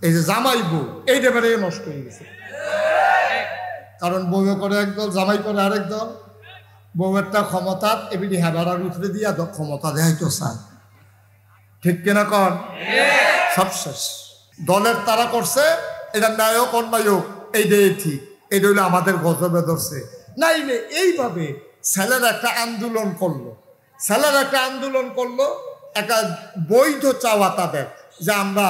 এই যে জামাই বউ এইটা বেড়ে নষ্ট হয়ে গেছে। কারণ বউয়ে করে একদল, জামাই করে আরেক দল। বউয়েরটা ক্ষমতা এবিডি হেবারার উঠে দিয়া ক্ষমতা দেয় তো স্যার, ঠিক কিনা কন? সব শেষ। দলের তারা করছে, এটা নায়ক অন্যায়ক এইটাই ঠিক, এটা হইলে আমাদের গজবে ধরছে। নাইলে এইভাবে ছেলেরা একটা আন্দোলন করলো, একটা বৈধ চাওয়া তাদের যে আমরা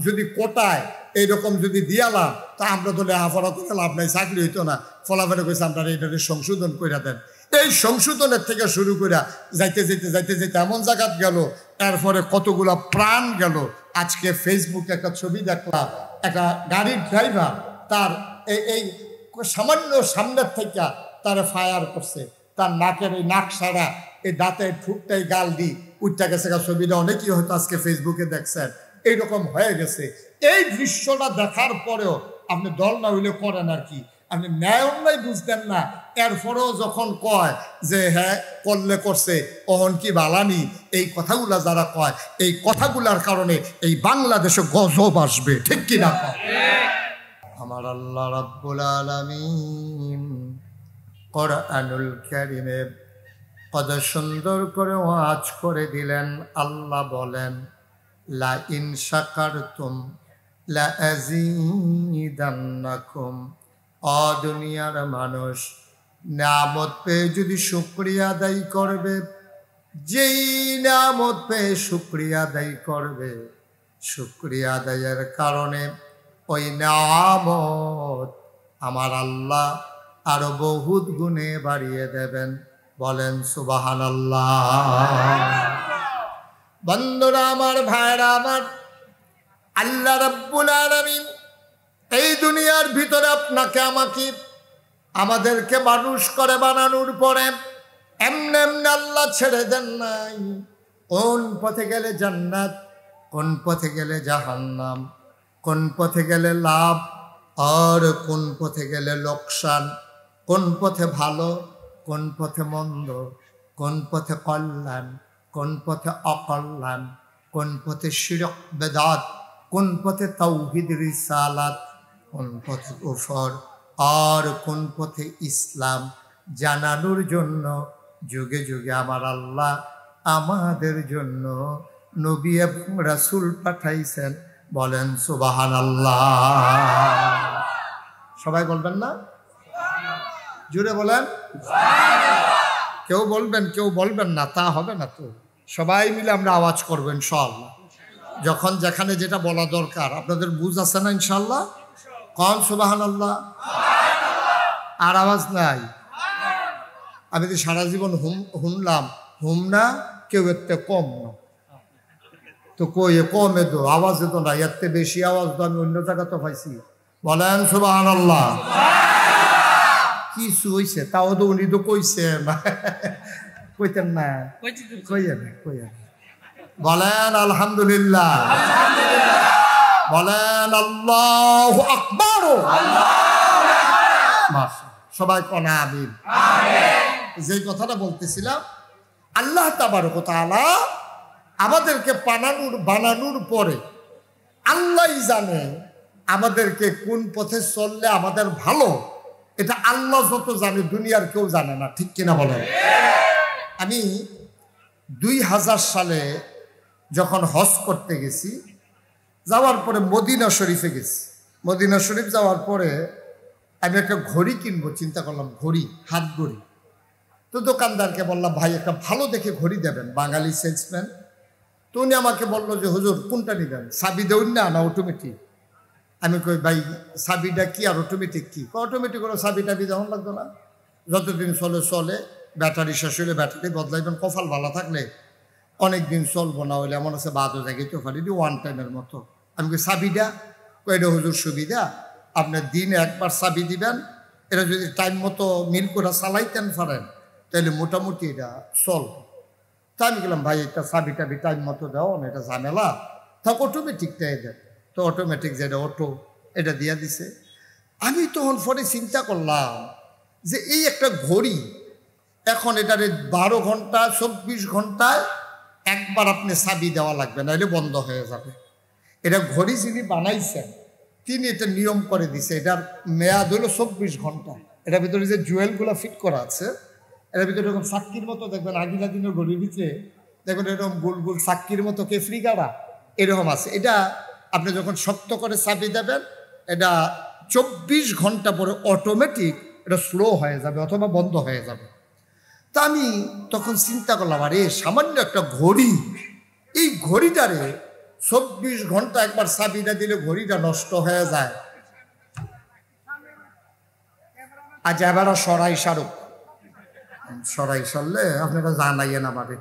যদি কোটায় এইরকম যদি দিয়ালাম তা আমরা তো লেখাপড়া করে লাভ নাই, চাকরি হইতো না। ফলাফলে কইছে আপনারা এটা সংশোধন করে দেন। এই সংশোধনের থেকে শুরু করে যাইতে এমন জায়গাত গেল, এরপরে কতগুলা প্রাণ গেল। আজকে ফেসবুকে একটা ছবি দেখলাম, একটা গাড়ির ড্রাইভার তার এই সামান্য সামনের থেকে তারে ফায়ার করছে, তার নাকের এই নাক সারা এই দাঁতের ঠুকটাই গাল দি উঠতে গেছে। ছবিটা অনেকেই হয়তো আজকে ফেসবুকে দেখছেন, এইরকম হয়ে গেছে। এই দৃশ্যটা দেখার পরেও আপনি দল না হইলে করেন আর কি, আপনি ন্যায় অন্যায় বুঝতেন না। এরপরেও যখন কয় যে হ্যাঁ করলে করছে অহন কি বালানি, এই কথাগুলা যারা কয়, এই কথাগুলার কারণে এই বাংলাদেশে গজব আসবে, ঠিক কিনা? আমার আল্লাহ রাব্বুল আলামিন কোরআনুল কারীমে কত সুন্দর করে ওয়াজ করে দিলেন। আল্লাহ বলেন লা ইন শাকারতুম লা আযীদান্নাকুম। ও দুনিয়ার মানুষ, নিয়ামত পেয়ে যদি শুকরিয়া আদায় করবে, যেই নিয়ামত পেয়ে শুকরিয়া আদায় করবে, শুকরিয়া আদায়ের কারণে ওই নিয়ামত আমার আল্লাহ আরো বহুত গুণে বাড়িয়ে দেবেন। বলেন সুবহানাল্লাহ। বন্ধুরা আমার, ভাইরা আমার, আল্লাহ রাব্বুল আলামিন এই দুনিয়ার ভিতরে আপনাকে আমাকে আমাদেরকে মানুষ করে বানানোর পরে এমনি এমনি আল্লাহ ছেড়ে দেন নাই। কোন পথে গেলে জান্নাত, কোন পথে গেলে জাহান্নাম, কোন পথে গেলে লাভ আর কোন পথে গেলে লোকসান, কোন পথে ভালো, কোন পথে মন্দ, কোন পথে কল্যাণ, কোন পথে অকল্যাণ, কোন পথে শিরক বেদাত, কোন পথে তাওহীদ রিসালাত, কোন পথে কুফর আর কোন পথে ইসলাম জানানোর জন্য যুগে যুগে আমার আল্লাহ আমাদের জন্য নবী এবং রাসূল পাঠাইছেন। বলেন সুবহানাল্লাহ। সবাই বলবেন না? জুড়ে বলেন। কেউ বলবেন, কেউ বলবেন না, তা হবে না তো। সবাই মিলে আমরা আওয়াজ করবো ইনশাআল্লাহ, যখন যেখানে যেটা বলা দরকার। আপনাদের বুঝ আছে না ইনশাআল্লাহ? কন সুবহানাল্লাহ। আর আওয়াজ নাই। আমি তো সারা জীবন হুনলাম, হুম না, কেউ এতে কম না তো কই কমে তো আওয়াজে তো না, এতে বেশি আওয়াজ তো আমি অন্য জায়গা তো পাইছি। বলেন সুবহানাল্লাহ। কিছু হইছে তাও তো উনি তো কইছে কইতেন না, কইয়া বলেন আলহামদুলিল্লাহ, বলেন আল্লাহু আকবার। সবাই কনা আমিন। যে কথাটা বলতেছিলাম, আল্লাহ তাবারক ওয়া তাআলা আমাদেরকে বানানোর পরে আল্লাহই জানে আমাদেরকে কোন পথে চললে আমাদের ভালো। এটা আল্লাহ যত জানে, দুনিয়ার কেউ জানে না, ঠিক কিনা বলেন? আমি 2000 সালে যখন হজ করতে গেছি, যাওয়ার পরে মদিনা শরীফে গেছি। মদিনা শরীফ যাওয়ার পরে আমি একটা ঘড়ি কিনবো চিন্তা করলাম, ঘড়ি, হাত ঘড়ি। তো দোকানদারকে বললাম ভাই একটা ভালো দেখে ঘড়ি দেবেন, বাঙালি সেলসম্যান। তো উনি আমাকে বললো যে হুজুর কোনটা নেবেন, চাবি দেউন না অটোমেটিক? আমি কই ভাই চাবিটা কি আর অটোমেটিক কি? অটোমেটিক হলো চাবি টাবি যেমন লাগতো না, যতদিন চলে চলে, ব্যাটারি শেষ হলে ব্যাটারি বদলাইবেন, কপাল ভালো থাকলে অনেক দিন চলবো, না হইলে এমন আছে বাদও জায়গায় পারি দি ওয়ান টাইমের মতো। আমি কই চাবিটা? কইটা হুজুর সুবিধা, আপনার দিনে একবার চাবি দিবেন, এটা যদি টাইম মতো মিল করে চালাইতেন পারেন তাহলে মোটামুটি এটা চলব। তা আমি গেলাম ভাই এটা চাবি টাবি টাইম মতো দাও না, এটা ঝামেলা, থাক অটোমেটিকটাই দেন। তো অটোমেটিক যেটা অটো এটা দিয়া দিছে। আমি তখন পরে চিন্তা করলাম যে এই একটা ঘড়ি, এখন এটারে 12 ঘন্টা 24 ঘন্টায় একবার আপনি চাবি দেওয়া লাগবে, নাহলে বন্ধ হয়ে যাবে। এটা ঘড়ি যিনি বানাইছেন তিনি এটা নিয়ম করে দিছে, এটার মেয়াদ হলো 24 ঘন্টা। এটার ভিতরে যে জুয়েলগুলো ফিট করা আছে, এটার ভিতরে এরকম চাক্কির মতো দেখবেন, আগিলা দিনের ঘড়ির ভিতরে দেখবেন এরকম গোল গোল চাক্কির মতো কেফরি গাড়া এরকম আছে। এটা আপনি যখন শক্ত করে চাবি দেবেন, এটা 24 ঘন্টা পরে অটোমেটিক এটা স্লো হয়ে যাবে অথবা বন্ধ হয়ে যাবে। তা আমি তখন চিন্তা করলাম, আরে সামান্য একটা ঘড়ি, এই ঘড়িটারে 24 ঘন্টা একবার চাবিটা দিলে ঘড়িটা নষ্ট হয়ে যায়। আজ এবার সরাই সারুক, সরাই সারলে আপনারা জানাইয়েন আমাদের।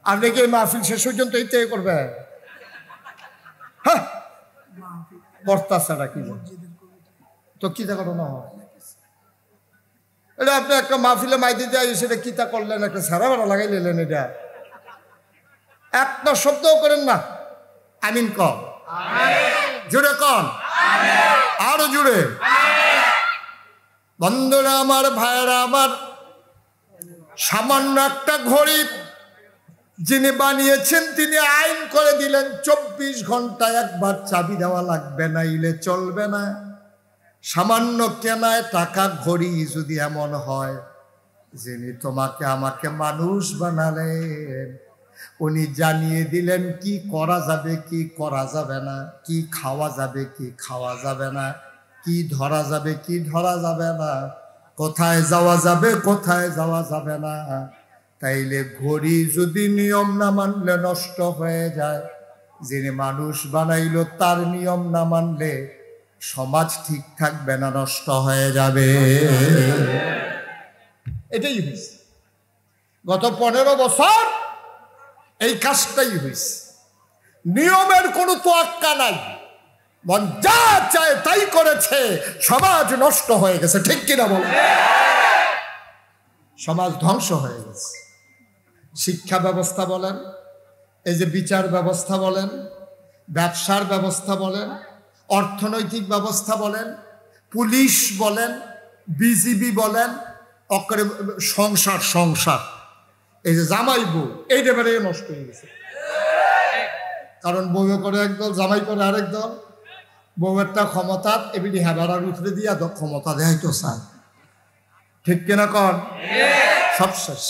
আপনি কি মাহফিল শেষ পর্যন্ত এই তৈরি করবে? হ্যাঁ, বর্তা ছাড়া কি তো কিতা করো না হয়? এটা আপনি একটা মাহফিলে মাইতে যাই, সেটা কিতা করলেন, একটা সারা ভাড়া লাগাই নিলেন, এটা একটা শব্দও করেন না। আমিন কন, জুড়ে কন, আরো জুড়ে। বন্ধুরা আমার, ভাইয়েরা আমার, সামান্য একটা ঘড়ি যিনি বানিয়েছেন তিনি আইন করে দিলেন 24 ঘন্টায় একবার চাবি দেওয়া লাগবে, না ইলে চলবে না। সামান্য কেনায় টাকা ঘড়ি যদি এমন হয়, যিনি তোমাকে আমাকে মানুষ বানালেন উনি জানিয়ে দিলেন কি করা যাবে কি করা যাবে না, কি খাওয়া যাবে কি খাওয়া যাবে না, কি ধরা যাবে কি ধরা যাবে না, কোথায় যাওয়া যাবে কোথায় যাওয়া যাবে না। তাইলে ঘড়ি যদি নিয়ম না মানলে নষ্ট হয়ে যায়, যিনি মানুষ বানাইলো তার নিয়ম না মানলে সমাজ ঠিক থাকবে না, নষ্ট হয়ে যাবে। এটাই হয়েছে গত 15 বছর, এই কাজটাই হয়েছে। নিয়মের কোনো তোয়াক্কা নাই, মন যা চায় তাই করেছে, সমাজ নষ্ট হয়ে গেছে। ঠিক কিনা বল? সমাজ ধ্বংস হয়ে গেছে। শিক্ষা ব্যবস্থা বলেন, এই যে বিচার ব্যবস্থা বলেন, ব্যবসার ব্যবস্থা বলেন, অর্থনৈতিক ব্যবস্থা বলেন, পুলিশ বলেন, বিজিবি বলেন, অকরে সংসার, এই যে জামাই বউ, এইটা বেড়ে নষ্ট হয়ে গেছে। কারণ বউ করে একদল, জামাই করে আরেক দল। বউয়েরটা ক্ষমতা এবিডি হেবারার উঠে দিয়া ক্ষমতা দেয় তো স্যার। ঠিক কিনা কর? সব শেষ।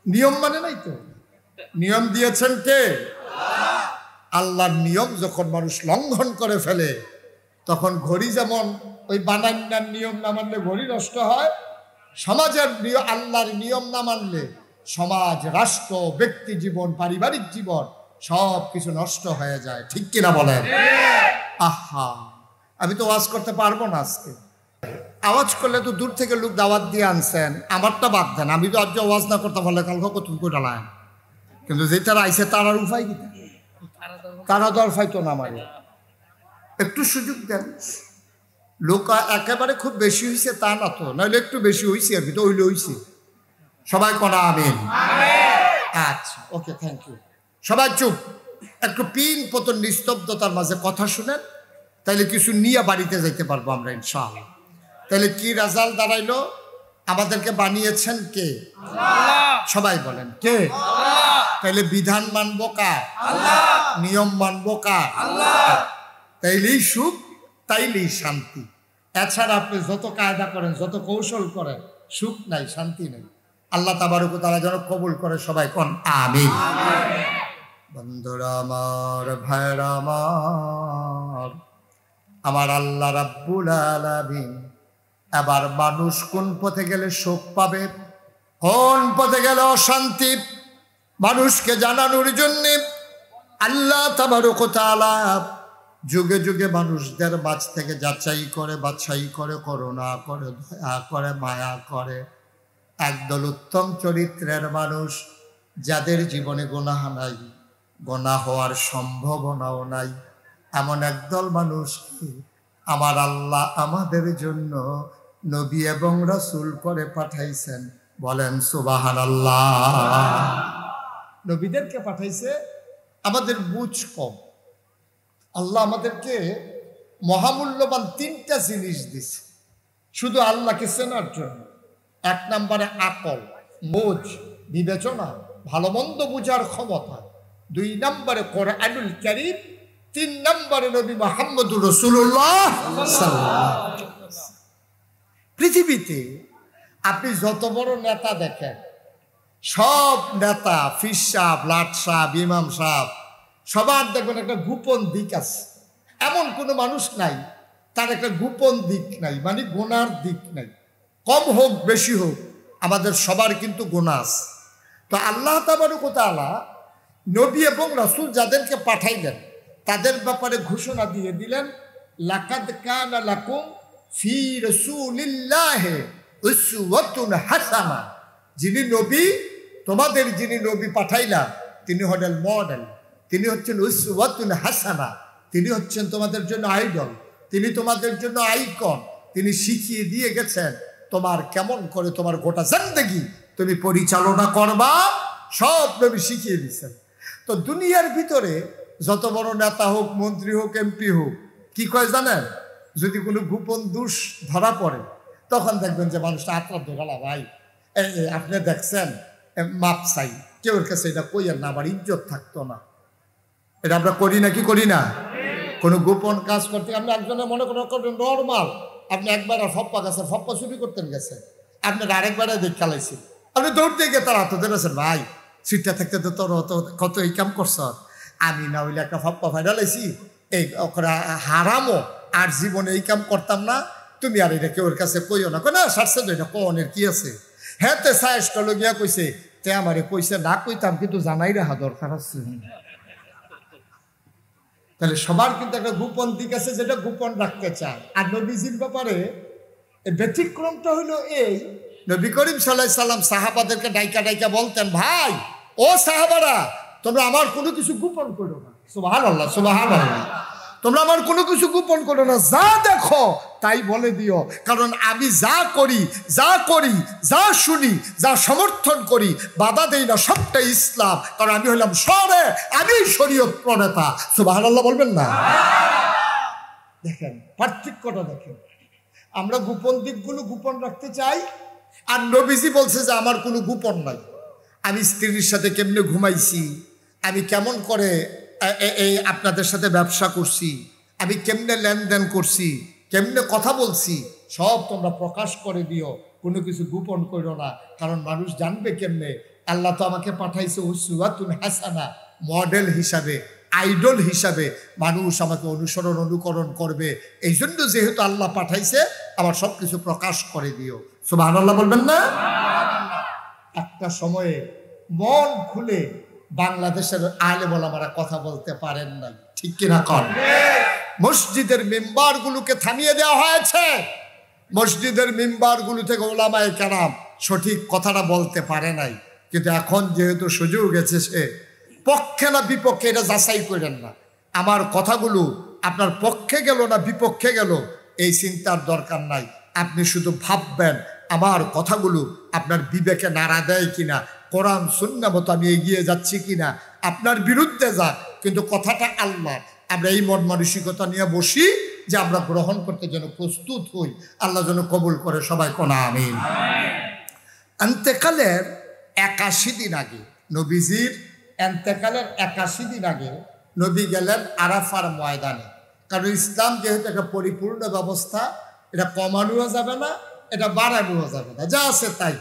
নিয়ম মানে নাই তো। নিয়ম দিয়েছেন কে? আল্লাহর নিয়ম যখন মানুষ লঙ্ঘন করে ফেলে, তখন ঘড়ি যেমন ওই বানান্নার নিয়ম না মানলে ঘড়ি নষ্ট হয়, সমাজের আল্লাহর নিয়ম না মানলে সমাজ, রাষ্ট্র, ব্যক্তি জীবন, পারিবারিক জীবন সব কিছু নষ্ট হয়ে যায়। ঠিক কিনা বলেন? আহা, আমি তো ওয়াজ করতে পারবো না আজকে। আওয়াজ করলে তো দূর থেকে লোক দাওয়াত দিয়ে আনছেন, আমারটা বাদ দেন। আমি তো আজ ওয়াজ না করতে পারলে কালকে কত ডালায়, কিন্তু যেটারা আইসে তারার উপায় কি? তারা দর ফাইতো না, আমারে একটু সুযোগ দেন। লোক একেবারে খুব বেশি হয়েছে তা না তো, নাহলে একটু বেশি হয়েছে আর কি, তো হইলে হয়েছে। সবাই করা আমিন। আচ্ছা, ওকে, থ্যাংক ইউ। সবাই চুপ, একটু পিন পতন নিস্তব্ধতার মাঝে কথা শুনেন, তাইলে কিছু নিয়ে বাড়িতে যাইতে পারবো আমরা ইনশাআল্লাহ। তাহলে কি রেজাল্ট দাঁড়াইলো? আমাদেরকে বানিয়েছেন কে? সবাই বলেন কে? তাইলে বিধান মানবো কার? নিয়ম মানবো কার? তাইলেই সুখ, তাইলেই শান্তি। এছাড়া আপনি যত কায়দা করেন, যত কৌশল করেন, সুখ নাই, শান্তি নেই। আল্লাহ তাবারক ওয়া তাআলা যেন কবুল করে। সবাই কোন আমিন। বন্ধুরা আমার, ভাইরা আমার, আমার আল্লাহ রাব্বুল আলামিন এবার মানুষ কোন পথে গেলে সুখ পাবে, কোন পথে গেলে অশান্তি, মানুষকে জানানোর জন্য আল্লাহ তাবারক ওয়া তাআলা যুগে যুগে মানুষদের মাঝ থেকে যাচাই করে, বাছাই করে, করুণা করে, দয়া করে, মায়া করে একদল উত্তম চরিত্রের মানুষ, যাদের জীবনে গুনাহ নাই, গুনাহ হওয়ার সম্ভাবনাও নাই, এমন একদল মানুষকে আমার আল্লাহ আমাদের জন্য নবী এবং রাসূল করে পাঠাইছেন। বলেন সুবহানাল্লাহ। নবীদেরকে পাঠাইছে, আমাদের বুঝ কম। আল্লাহ আমাদেরকে মহামূল্যবান 3টা জিনিস দিছে শুধু আল্লাহকে চেনার জন্য। 1 নম্বরে আকল, বুঝ, বিবেচনা, ভালো মন্দ বুঝার ক্ষমতা। 2 নম্বরে কোরআনুল কারীম। 3 নম্বরে নবী মুহাম্মদুর রাসূলুল্লাহ সাল্লাল্লাহু আলাইহি ওয়াসাল্লাম। পৃথিবীতে আপনি যত বড় নেতা দেখেন, সব নেতা, ফিস সাহেব, লাট সাহেব, ইমাম সাহেব, সবার দেখবেন একটা গোপন দিক আছে। এমন কোনো মানুষ নাই তার একটা গোপন দিক নাই, মানে গুনার দিক নাই। কম হোক বেশি হোক, আমাদের সবার কিন্তু গুনাহ আছে। তো আল্লাহ তাবারক ওয়া তাআলা নবী এবং রাসূল যাদেরকে পাঠাইলেন তাদের ব্যাপারে ঘোষণা দিয়ে দিলেন, লাকাদ কানা লাকুম ফি রাসূলিল্লাহি উসওয়াতুন হাসানাহ। যিনি নবী, তোমাদের যিনি নবী পাঠাইলা তিনি হলেন মডেল, তিনি হচ্ছেন উসওয়াতুন হাসানাহ, তিনি হচ্ছেন তোমাদের জন্য আইডল, তিনি তোমাদের জন্য আইকন। তিনি শিখিয়ে দিয়ে গেছেন তোমার কেমন করে তোমার গোটা জিন্দেগি তুমি পরিচালনা করবা, সব নবী শিখিয়ে দিচ্ছেন। তো দুনিয়ার ভিতরে যত বড় নেতা হোক, মন্ত্রী হোক, এমপি হোক, কি কয় জানেন? যদি কোনো গোপন দোষ ধরা পড়ে তখন দেখবেন যে মানুষটা আত্মা ধরালা, ভাই আপনি দেখছেন মাপ চাই, কেউ কাছে এটা কইয়ের না, আমার ইজ্জত থাকতো না। এটা আমরা করি না কি করি না? কোনো গোপন কাজ করতে আপনি একজনের মনে করেন নর্মাল, আপনি একবার ফপ্পা গেছেন, ফপ্পা চুরি করতেন গেছেন, আপনার আরেকবার দেখ খেলাইছেন, আপনি দৌড়তে গিয়ে তার হাতে ধরেছেন, ভাই সিটটা থাকতে তো তোর কত এই কাম করছ, আমি না হইলে একটা ফপ্পা ফাইনালাইছি, এই হারামো আর জীবনে এই কাম করতাম না, তুমি আর এটা কেউর কাছে কইও না। না সারছে তো এটা কনের কি আছে? হ্যাঁ তে সায়েস্ট লগিয়া কইছে, তে আমারে কইছে না কইতাম, কিন্তু জানাই রাখা দরকার আছে। তাহলে সবার কিন্তু একটা গোপন দিক আছে যেটা গোপন রাখতে চায়। আর নবীজির ব্যাপারে ব্যতিক্রমটা হইল এই, নবী করিম সাল্লাল্লাহু আলাইহি সাল্লাম সাহাবাদেরকে ডাইকা ডাইকা বলতেন, ভাই ও সাহাবারা, তোমরা আমার কোনো কিছু গোপন করো না। সুবহানাল্লাহ, সুবহানাল্লাহ। তোমরা আমার কোনো কিছু গোপন করো না, যা দেখো তাই বলে দিও, কারণ আমি যা করি, যা শুনি, যা সমর্থন করি, বাধা দেই না, সবটাই ইসলাম, কারণ আমি হলাম আমি শরীয়ত প্রণেতা। সুবহানাল্লাহ বলবেন না? দেখেন পার্থক্যটা দেখেন, আমরা গোপন দিকগুলো গোপন রাখতে চাই, আর নবীজি বলছে যে আমার কোনো গোপন নাই। আমি স্ত্রীর সাথে কেমনে ঘুমাইছি, আমি কেমন করে এই আপনাদের সাথে ব্যবসা করছি, আমি কেমনে লেনদেন করছি, কেমনে কথা বলছি, সব তোমরা প্রকাশ করে দিও, কোনো কিছু গোপন করো না, কারণ মানুষ জানবে কেমনে? আল্লাহ তো আমাকে পাঠাইছে উসওয়াতুন হাসানাহ, মডেল হিসাবে, আইডল হিসাবে মানুষ আমাকে অনুকরণ করবে। এই জন্য যেহেতু আল্লাহ পাঠাইছে, আমার সব কিছু প্রকাশ করে দিও। সুবহানাল্লাহ বলবেন না? একটা সময়ে মন খুলে বাংলাদেশের আলেম ওলামারা কথা বলতে পারেন নাই, ঠিক কিনা কন? মসজিদের মিম্বারগুলোকে থামিয়ে দেওয়া হয়েছে, মসজিদের মিম্বারগুলো থেকে ওলামায়ে কেরাম সঠিক কথাটা বলতে পারে নাই। কিন্তু এখন যেহেতু সুযোগ এসেছে, পক্ষে না বিপক্ষে এটা যাচাই করেন না, আমার কথাগুলো আপনার পক্ষে গেল না বিপক্ষে গেল এই চিন্তার দরকার নাই। আপনি শুধু ভাববেন আমার কথাগুলো আপনার বিবেকে নাড়া দেয় কিনা, কোরআন সুন্নাহ মতো আমি এগিয়ে যাচ্ছি কিনা, আপনার বিরুদ্ধে যাক, কিন্তু কথাটা আল্লাহ। আমরা এই মন মানসিকতা নিয়ে বসি যে আমরা গ্রহণ করতে যেন প্রস্তুত হই, আল্লাহ যেন কবুল করে, সবাই কোন আমিন। এন্তেকালের 81 দিন আগে, নবীজির এন্তেকালের 81 দিন আগে নবী গেলেন আরাফার ময়দানে। কারণ ইসলাম যেহেতু একটা পরিপূর্ণ ব্যবস্থা, এটা কমানোও যাবে না, এটা বাড়ানোও যাবে না, যা আছে তাই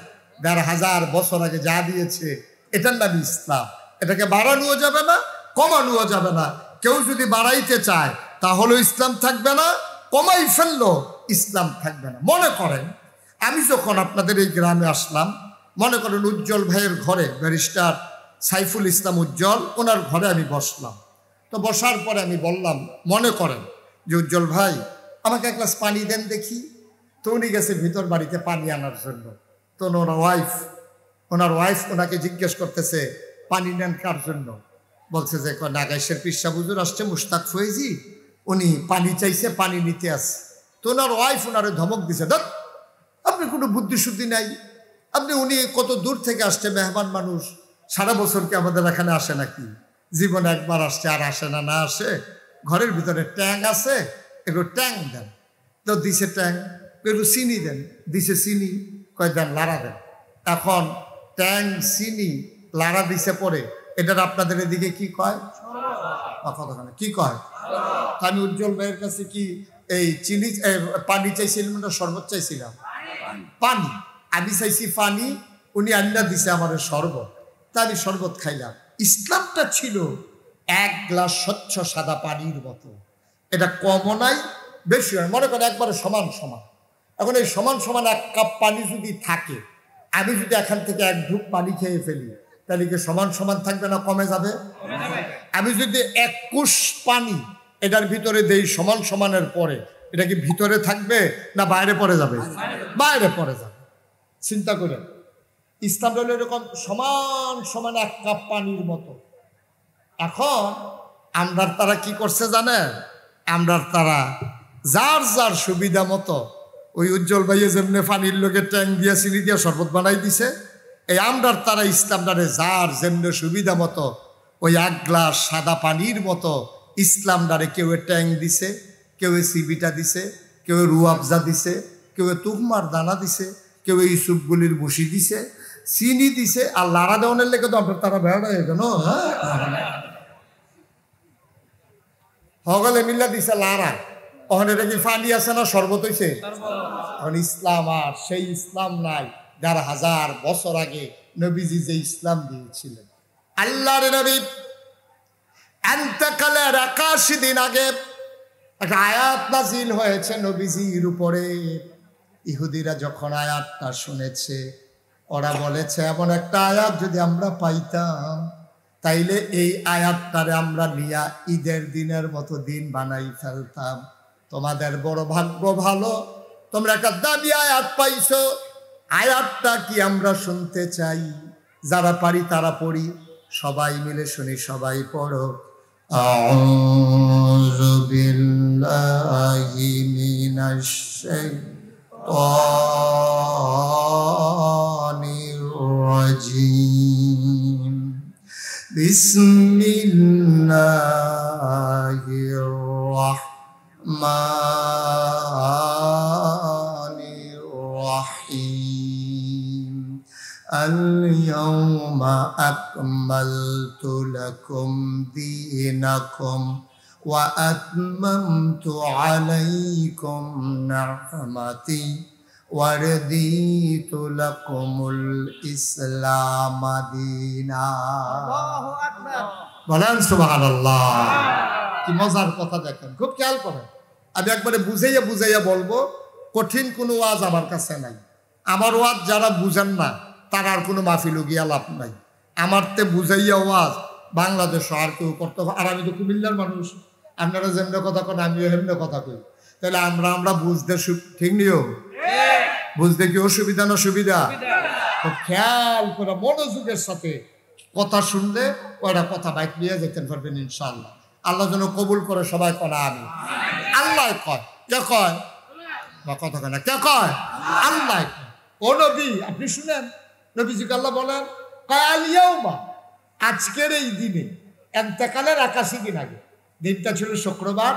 ১,৫০০ বছর আগে যা দিয়েছে এটার নাম ইসলাম। এটাকে বাড়ানোও যাবে না, কমানোও যাবে না। কেউ যদি বাড়াইতে চায় তাহলে ইসলাম থাকবে না, কমাই ফেললো ইসলাম থাকবে না। মনে করেন আমি যখন আপনাদের এই গ্রামে আসলাম, মনে করেন উজ্জ্বল ভাইয়ের ঘরে, ব্যারিস্টার সাইফুল ইসলাম উজ্জ্বল, ওনার ঘরে আমি বসলাম। তো বসার পরে আমি বললাম, মনে করেন যে উজ্জ্বল ভাই আমাকে এক গ্লাস পানি দেন দেখি। তো উনি গেছে ভিতর বাড়িতে পানি আনার জন্য। তো ওনার ওয়াইফ ওনাকে জিজ্ঞেস করতেছে, পানি নেন কার জন্য? বলছে যে নাগাইশের পিসা হুজুর আসছে, মুশতাক ফয়েজি, উনি পানি চাইছে, পানি নিতে আসছে। তো ওনার ওয়াইফ ওনারে ধমক দিছে, দেখ আপনি কোনো বুদ্ধি শুদ্ধি নাই, উনি কত দূর থেকে আসছে, মেহমান মানুষ, সারা বছর কি আমাদের এখানে আসে নাকি? জীবনে একবার আসছে, আর আসে না। না আসে, ঘরের ভিতরে ট্যাং আছে, একটু ট্যাং দেন। তো দিছে ট্যাং, একটু চিনি দেন, দিছে চিনি, কয় দেন লাড়া দেন। এখন ট্যাং চিনি লাড়া দিছে পরে, এটার আপনাদের এদিকে কি কয়? কি কয়? আমি উজ্জ্বল ভাইয়ের কাছে কি এই চিনি পানি চাইছিলাম না শরবত চাইছিলাম? পানি। আমি চাইছি পানি, উনি আন্না দিছে আমাদের শরবত, তা আমি শরবত খাইলাম। ইসলামটা ছিল এক গ্লাস স্বচ্ছ সাদা পানির মতো। এটা কমও নাই, বেশি হয়, মনে করেন একবারে সমান সমান। এখন এই সমান সমান এক কাপ পানি যদি থাকে, আমি যদি এখান থেকে এক ঢুক পানি খেয়ে ফেলি, তাহলে কি সমান সমান থাকবে না কমে যাবে? আমি যদি এক কুশ পানি এটার ভিতরে দেই সমান সমানের পরে, এটা কি ভিতরে থাকবে না বাইরে পড়ে যাবে? বাইরে পড়ে যাবে। চিন্তা করে, ইসলাম হলো এরকম সমান সমান এক কাপ পানির মতো। এখন আমরার তারা কি করছে জানেন? আমরার তারা যার যার সুবিধা মতো, ওই উজ্জ্বল ভাইয়ে যেমনি পানির লোকে ট্যাং দিয়া চিনি দিয়া শরবত বানাই দিছে, এই আমরার তারা ইসলামটারে যার যেমনি সুবিধা মতো ওই এক গ্লাস সাদা পানির মতো ইসলামটারে কেউ ট্যাং দিছে, কেউ সিবিটা দিছে, কেউ রুয়াবজা দিছে, কেউ তুহমার দানা দিছে, কেউ ইউসুফগুলির বসি দিছে, চিনি দিছে। আর লাড়া দেওয়ানের লেগে তো আপনার তারা বেড়া হয়ে গেল, হগলে মিল্লা দিছে লাড়া। ওখানে এটা কি পানি আছে না শরবত হইছে? এখন ইসলাম আর সেই ইসলাম নাই যার 1000 বছর আগে নবীজি যে ইসলাম দিয়েছিলেন। আল্লাহর নবী এন্তেকালের 81 দিন আগে একটা আয়াত নাজিল হয়েছে নবীজির উপরে। ইহুদিরা যখন আয়াতটা শুনেছে, ওরা বলেছে এমন একটা আয়াত যদি আমরা পাইতাম, তাইলে এই আয়াতটারে আমরা নিয়া ঈদের দিনের মতো দিন বানাই ফেলতাম। তোমাদের বড় ভাগ্য ভালো, তোমরা একটা দামি আয়াত পাইছো। আয়াতটা কি আমরা শুনতে চাই? যারা পারি তারা পড়ি, সবাই মিলে শুনি, সবাই পড়ো। আউযু বিল্লাহি মিনাশ শাইতানির রাজীম। বিসমিল্লাহির রাহমানির রাহিম। আল-ইয়াওমা আকমালতু লাকুম দীনাকুম ওয়া আতমামতু আলাইকুম নি'মাতি ওয়া রাদিতু লাকুমুল ইসলাম দীনা। আল্লাহু আকবার। বলেন সুবহানাল্লাহ। কি মজার কথা দেখেন, খুব খেয়াল করেন। আমি একবারে বুঝাইয়া বুঝাইয়া বলবো, কঠিন কোনো ওয়াজ আমার কাছে নাই। আমার ওয়াজ যারা বুঝেন না তার আর কোনো মাহফিল গিয়া লাভ নাই। আমার তে বুঝাইয়া ওয়াজ বাংলাদেশ আর কেউ করতে। আর আমি তো কুমিল্লার মানুষ, আপনারা যেমনি কথা কন আমিও হেমনি কথা কই। তাহলে আমরা বুঝতে ঠিক নিও, বুঝতে কি অসুবিধা না সুবিধা? তো খেয়াল করে মনোযোগের সাথে কথা শুনলে ওরা কথা বাইক নিয়ে যেতে পারবেন ইনশাআল্লাহ। আল্লাহ যেন কবুল করে, সবাই করা আমি। আল্লাহ কয়, কে কয়? কথা কয় না, কে কয়? আল্লাহ। ও নবী আপনি শুনেন, নবীজিকে আল্লাহ বলেন কালিয়াউমা, আজকের এই দিনে, এন্তেকালের 81 দিন আগে। দিনটা ছিল শুক্রবার,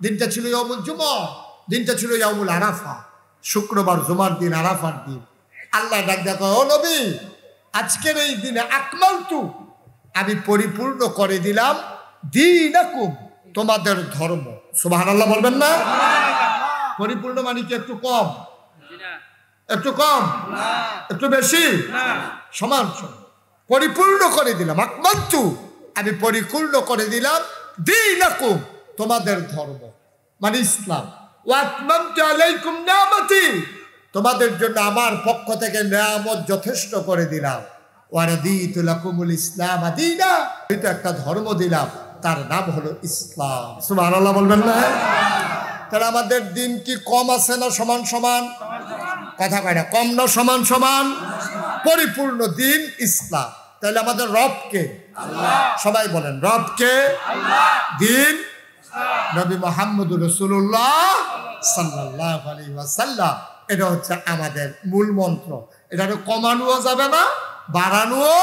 দিনটা ছিল ইয়াউমুল জুমা, দিনটা ছিল ইয়াউমুল আরাফা। শুক্রবার, জুমার দিন, আরাফার দিন। আল্লাহ ডাক দেখো, ও নবী আজকের এই দিনে আকমালতু, আমি পরিপূর্ণ করে দিলাম দীনাকুম, তোমাদের ধর্ম। সুবহানাল্লাহ বলবেন না? পরিপূর্ণ মানে কি একটু কম? একটু কম? একটু বেশি? সমান সমান। পরিপূর্ণ করে দিলাম, আকমালতু, আমি পরিপূর্ণ করে দিলাম দীনাকুম, তোমাদের ধর্ম মানে ইসলাম। ওয়া আতমামতু আলাইকুম নি'মাতি, তোমাদের জন্য আমার পক্ষ থেকে নিয়ামত যথেষ্ট করে দিলাম। ওয়া রাদিতু লাকুমুল ইসলাম দীনা, এটা একটা ধর্ম দিলাম, তার নাম হলো ইসলাম। সুবহানাল্লাহ বলবেন না? তাহলে আমাদের দিন কি কম আছে না সমান সমান? কথা কয় না, কম না সমান সমান? পরিপূর্ণ দিন ইসলাম। তাহলে আমাদের রবকে আল্লাহ, সবাই বলেন রবকে আল্লাহ, দিন নবী মুহাম্মদুর রাসূলুল্লাহ সাল্লাল্লাহু আলাইহি ওয়াসাল্লাম। এটা হচ্ছে আমাদের মূল মন্ত্র। এটা কমানোও যাবে না, বাড়ানোও।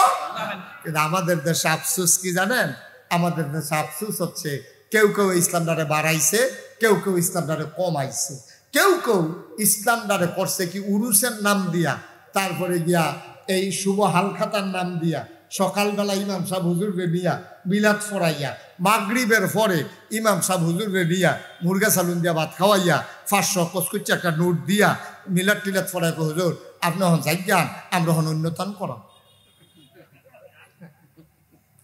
কিন্তু আমাদের দেশে আফসোস কি জানেন? আমাদের দেশে আফসোস হচ্ছে কেউ কেউ ইসলামটারে বাড়াইছে, কেউ কেউ ইসলামটারে কমাইছে। কেউ কেউ ইসলামটারে করছে কি উরুসের নাম দিয়া, তারপরে গিয়া এই শুভ হালখাতার নাম দিয়া, সকালবেলা ইমাম সাহেব হুজুরকে নিয়া মিলাদ ফরাইয়া, মাগরিবের পরে ইমাম সাহেব হুজুরকে নিয়া মুরগা সালুন দিয়া ভাত খাওয়াইয়া 500 কচকুচ্চা একটা নোট দিয়া মিলাদ টিলাদ ফরাই, হুজুর আপনি হন যাইগান, আমরা হন উন্নতন করা।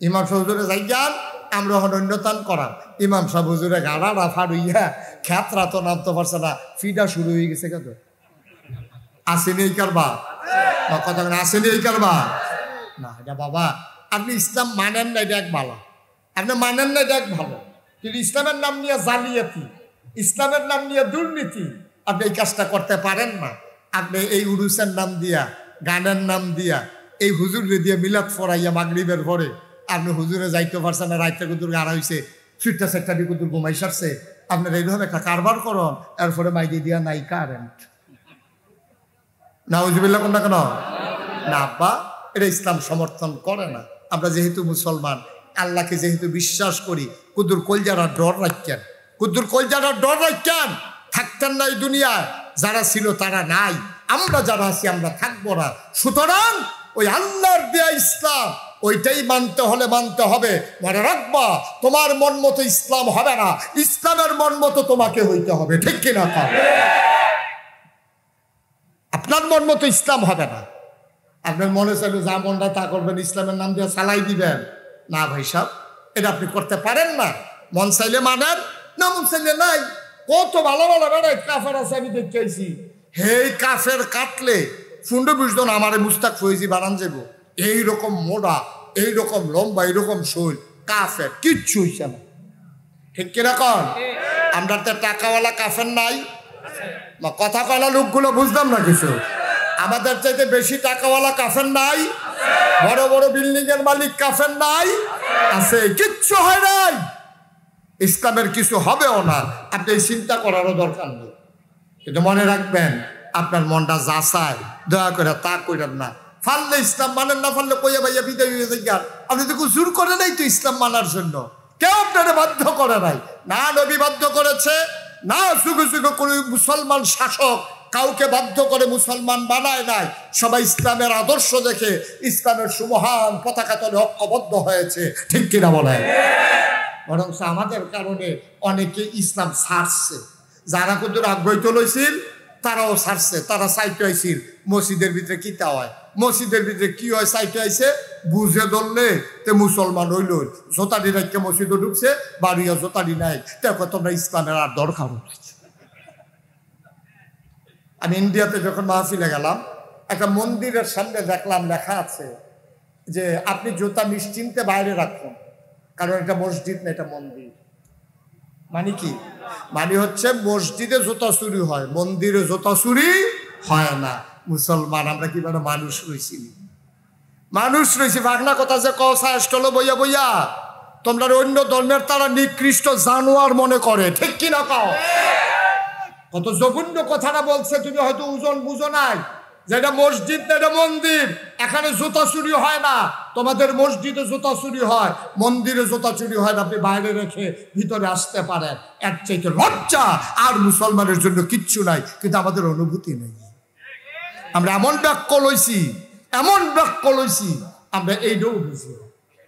ইমাম সাহেব হুজুরে যাইগান, আমরা হন উন্নতন করা। ইমাম সাহেব হুজুরে গাড়া রাফার হইয়া খ্যাতরা তো নামতে পারছে না, ফিডা শুরু হয়ে গেছে। কত আসেনি এই কারবা, কথা আসেনি এই কারবা না। এটা বাবা আপনি ইসলাম মানেন না, এটা এক ভালো, আপনি মানেন না, এটা এক ভালো। কিন্তু ইসলামের নাম নিয়ে জালিয়াতি, ইসলামের নাম নিয়ে দুর্নীতি, আপনি এই কাজটা করতে পারেন না। আপনি এই উরুসের নাম দিয়া, গানের নাম দিয়া, এই হুজুরে দিয়ে মিলাদ ফরাইয়া মাগরিবের পরে আপনি হুজুরে যাইতে পারছেন না, রাইতে কুদুর গাড়া হয়েছে, সুইটটা সেটটা দিয়ে কুদুর ঘুমাই সারছে, আপনার এইভাবে একটা কারবার করুন, এরপরে মাইকে দিয়া নাই কারেন্ট না, উজুবিল্লা কোনটা কেন না আব্বা, এটা ইসলাম সমর্থন করে না। আমরা যেহেতু মুসলমান, আল্লাহকে যেহেতু বিশ্বাস করি, কুদুর কলজারা ডর রাখছেন, কুদুর কলজারা ডর রাখছেন, থাকতেন না এই দুনিয়ায়, যারা ছিল তারা নাই, আমরা যারা আছি আমরা থাকবো না। সুতরাং ওই আল্লাহর দেয়া ইসলাম ওইটাই মানতে হলে মানতে হবে। মনে রাখবা, তোমার মন মতো ইসলাম হবে না, ইসলামের মন মতো তোমাকে হইতে হবে, ঠিক কিনা? আপনার মন মতো ইসলাম হবে না। আপনার মনে চাইলে যা মনটা তা করবেন, ইসলামের নাম দিয়ে চালাই দিবেন না ভাই সাহেব, এটা আপনি করতে পারেন না। মন চাইলে মানেন না, মন চাইলে নাই। কত ভালো ভালো বেড়ায় কাফের আছে আমি দেখতে আইছি, হেই কাফের কাটলে 15-20 জন আমারে মুস্তাক ফয়েজি বানান যাবো, এইরকম মোড়া, এইরকম লম্বা, এইরকম শৈল, কাফের কিচ্ছু হইছে না, ঠিক কিনা কন? আমরা তো টাকাওয়ালা কাফের নাই, কথা কয়লা লোকগুলো বুঝলাম না কিছু। আমাদের চাইতে বেশি টাকাওয়ালা কাফের নাই, বড় বড় বিল্ডিং এর মালিক কাফের নাই, আছে, কিচ্ছু হয় নাই, ইসলামের কিছু হবেও না। আপনি চিন্তা করারও দরকার নেই, কিন্তু মনে রাখবেন আপনার মনটা যা চায় দয়া করে তা করেন না। ফাললে ইসলাম মানেন না, ফাললে কইয়া ভাইয়া বিদায় হয়ে যান। আপনি তো জোর করে নাই তো ইসলাম মানার জন্য, কেউ আপনারা বাধ্য করে নাই, না নবী বাধ্য করেছে, না যুগে যুগে কোনো মুসলমান শাসক কাউকে বাধ্য করে মুসলমান বানায় নাই। সবাই ইসলামের আদর্শ দেখে ইসলামের সুমহান পতাকা তলে ঐক্যবদ্ধ হয়েছে, ঠিক কিনা বলেন? বরং আমাদের কারণে অনেকে ইসলাম ছাড়ছে, যারা কত আগ্রহ লইছিল তারাও ছাড়ছে, তারা সাইটে আইছিল। মসজিদের ভিতরে কিতা হয়, মসজিদের ভিতরে কি হয় সাইটে আইছে, বুঝে ধরলে তে মুসলমান হইল, জোতাডি রাখতে মসজিদে ঢুকছে, বাড়িয়া জোতাডি নাই, দেখো তোমরা ইসলামের আর দরকার। আমি ইন্ডিয়াতে যখন মাহফিলে গেলাম, একটা মন্দিরের সামনে দেখলাম লেখা আছে যে আপনি জুতা নিশ্চিন্তে বাইরে রাখুন, কারণ এটা মসজিদ না, এটা মন্দির। মানে কি? মানে হচ্ছে মসজিদে জুতা চুরি হয়, মন্দিরে জুতা চুরি হয় না। মুসলমান আমরা কিভাবে মানুষ রয়েছি, মানুষ রয়েছি, বাংলা কথা যে কষা স্টলে বইয়া বইয়া তোমরা অন্য ধর্মের তারা নিকৃষ্ট জানোয়ার মনে করে, ঠিক কিনা কও? কত জঘন্য কথাটা বলছে, তুমি হয়তো ওজন বুঝো নাই, যেটা মসজিদ না এটা মন্দির, এখানে জুতা চুরি হয় না। তোমাদের মসজিদে জুতা চুরি হয়, মন্দিরে জুতা চুরি হয় না, আপনি বাইরে রেখে ভিতরে আসতে পারেন, এর চাইতে লজ্জা আর মুসলমানের জন্য কিচ্ছু নাই। কিন্তু আমাদের অনুভূতি নেই, আমরা এমন বাক্য লইছি, এমন বাক্য লইছি, আমরা এইটাও বুঝি,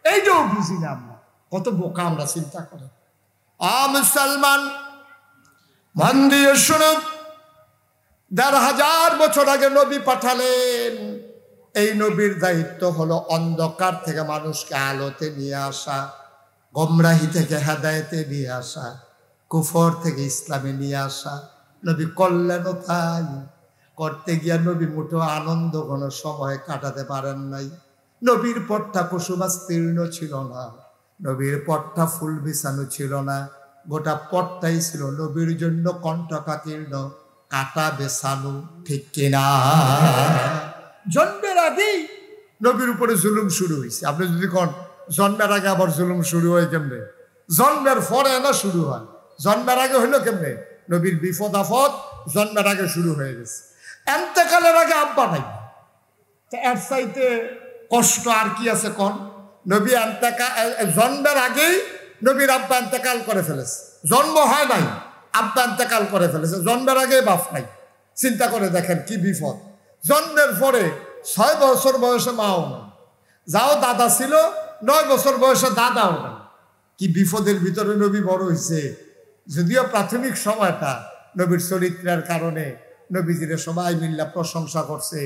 এইটাও বুঝি না। আমরা কত বোকা, আমরা চিন্তা করি। মুসলমান মন দিয়ে শুনুন, 1500 বছর আগে নবী পাঠালেন। এই নবীর দায়িত্ব হলো অন্ধকার থেকে মানুষকে আলোতে নিয়ে আসা, গোমরাহি থেকে হেদায়েতে নিয়ে আসা, কুফর থেকে ইসলামে নিয়ে আসা। নবী করলেনও তাই। করতে গিয়া নবী মুঠো আনন্দ কোনো সময় কাটাতে পারেন নাই। নবীর পথটা কুসুমাস্তীর্ণ ছিল না, নবীর পথটা ফুল বিছানো ছিল না, গোটা পথটাই ছিল নবীর জন্য কণ্ঠকাকীর্ণ, কাটা বেছানো, ঠিক কিনা? জন্মের আগেই নবীর উপরে জুলুম শুরু হয়েছে। আপনি যদি কোন জন্মের আগে আবার জুলুম শুরু হয় কেমনে? জন্মের পরে না শুরু হয়, জন্মের আগে হইলো কেমনে? নবীর বিপদ আপদ জন্মের আগে শুরু হয়ে গেছে। এন্তেকালের আগে আব্বা নাই, এর চাইতে কষ্ট আর কি আছে কোন? নবী জন্মের আগেই নবীর আব্বা ইন্তেকাল করে ফেলেছে, জন্ম হয় নাই, আব্বা ইন্তেকাল করে ফেলেছে, জন্মের আগে বাপ নাই। চিন্তা করে দেখেন কি বিপদ। জন্মের পরে 6 বছর বয়সে মাও নাই, যাও দাদা ছিল 9 বছর বয়সে দাদাও নাই। কি বিপদের ভিতরে নবী বড় হয়েছে। যদিও প্রাথমিক সময়টা নবীর চরিত্রের কারণে নবীজিরে সবাই মিল্লা প্রশংসা করছে,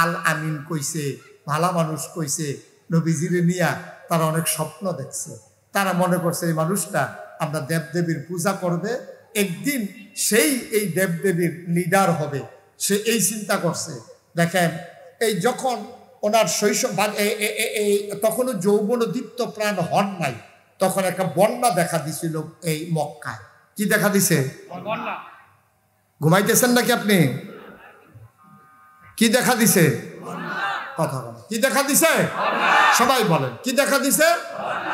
আল আমিন কইছে, ভালা মানুষ কইছে। নবীজিরে নিয়া তারা অনেক স্বপ্ন দেখছে, তারা মনে করছে এই মানুষটা আমরা দেবদেবীর পূজা করবে, একদিন সেই এই দেবদেবীর লিডার হবে, সে এই চিন্তা করছে। দেখেন এই যখন ওনার শৈশব তখনও যৌবন দীপ্ত প্রাণ হন নাই, তখন একটা বন্যা দেখা দিছিল এই মক্কায়। কি দেখা দিছে? ঘুমাইতেছেন নাকি আপনি? কি দেখা দিছে? কথা বলেন, কি দেখা দিছে? সবাই বলেন কি দেখা দিছে?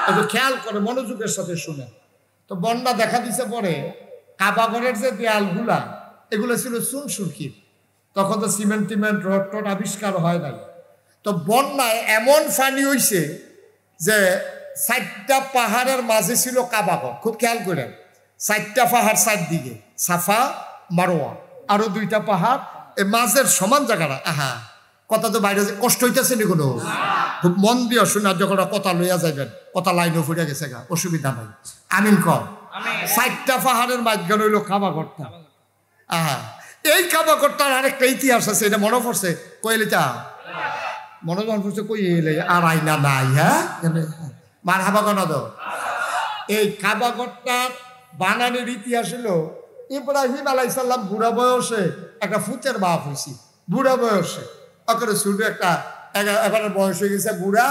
একটু খেয়াল করে মনোযোগের সাথে শুনে। তো বন্যা দেখা দিছে পরে কাবাঘরের যে দেয়ালগুলা এগুলো ছিল চুন সুরকির, তখন তো সিমেন্ট টিমেন্ট রড টড আবিষ্কার হয় নাই। তো বন্যায় এমন পানি হইছে যে 4টা পাহাড়ের মাঝে ছিল কাবাঘর। খুব খেয়াল করেন, 4টা পাহাড় 4 দিকে, সাফা মারোয়া, আরো 2টা পাহাড়, এই মাঝের সমান জায়গাটা। আহা, কথা তো বাইরে কষ্ট হইতেছে নি কোনো? খুব মন দিয়ে শুনে, যখন কথা লইয়া যাইবেন, কথা লাইনও ফুটে গেছে গা, অসুবিধা নাই। আমিন কর। 4টা পাহাড়ের মাঝখানে হইল কাবাঘরটা। আহা, এই কাবাঘরটার আরেকটা ইতিহাস আছে, এটা মনে পড়ছে। কইলিটা মনে মনে পড়ছে, কই এলে আর আইনা নাই। হ্যাঁ, মার হাবা কনা দাও। এই কাবাঘরটার বানানোর ইতিহাস হলো ইব্রাহিম আলাইহিস সালাম বুড়া বয়সে একটা ফুচের বাপ হয়েছি, বুড়া বয়সে ওকে শুধু একটা এবার বয়স হয়ে গেছে বুড়া,